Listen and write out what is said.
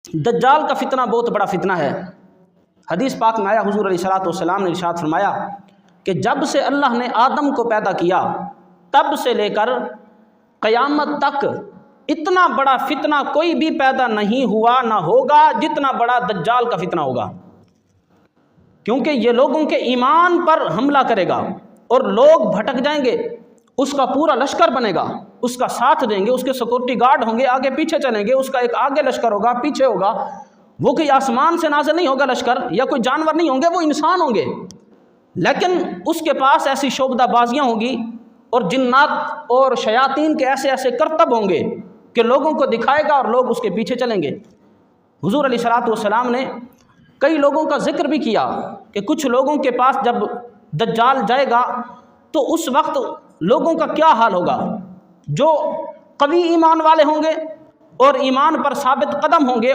دجال کا فتنہ بہت بڑا فتنہ ہے۔ حدیث پاک میں آیا، حضور علیہ الصلوۃ والسلام نے ارشاد فرمایا کہ جب سے اللہ نے آدم کو پیدا کیا تب سے لے کر قیامت تک اتنا بڑا فتنہ کوئی بھی پیدا نہیں ہوا نہ ہوگا جتنا بڑا دجال کا فتنہ ہوگا، کیونکہ یہ لوگوں کے ایمان پر حملہ کرے گا اور لوگ بھٹک جائیں گے، اس کا پورا لشکر بنے گا، اس کا ساتھ دیں گے، اس کے سیکورٹی گارڈ ہوں گے، آگے پیچھے چلیں گے، اس کا ایک آگے لشکر ہوگا، پیچھے ہوگا۔ وہ کوئی آسمان سے نازل نہیں ہوگا لشکر، یا کوئی جانور نہیں ہوں گے، وہ انسان ہوں گے، لیکن اس کے پاس ایسی شعبدہ بازیاں ہوں گی اور جنات اور شیاطین کے ایسے ایسے کرتب ہوں گے کہ لوگوں کو دکھائے گا اور لوگ اس کے پیچھے چلیں گے۔ حضور علیہ الصلوۃ والسلام نے کئی لوگوں کا ذکر بھی کیا کہ کچھ لوگوں کے پاس جب دجال جائے گا تو اس وقت لوگوں کا کیا حال ہوگا۔ جو قوی ایمان والے ہوں گے اور ایمان پر ثابت قدم ہوں گے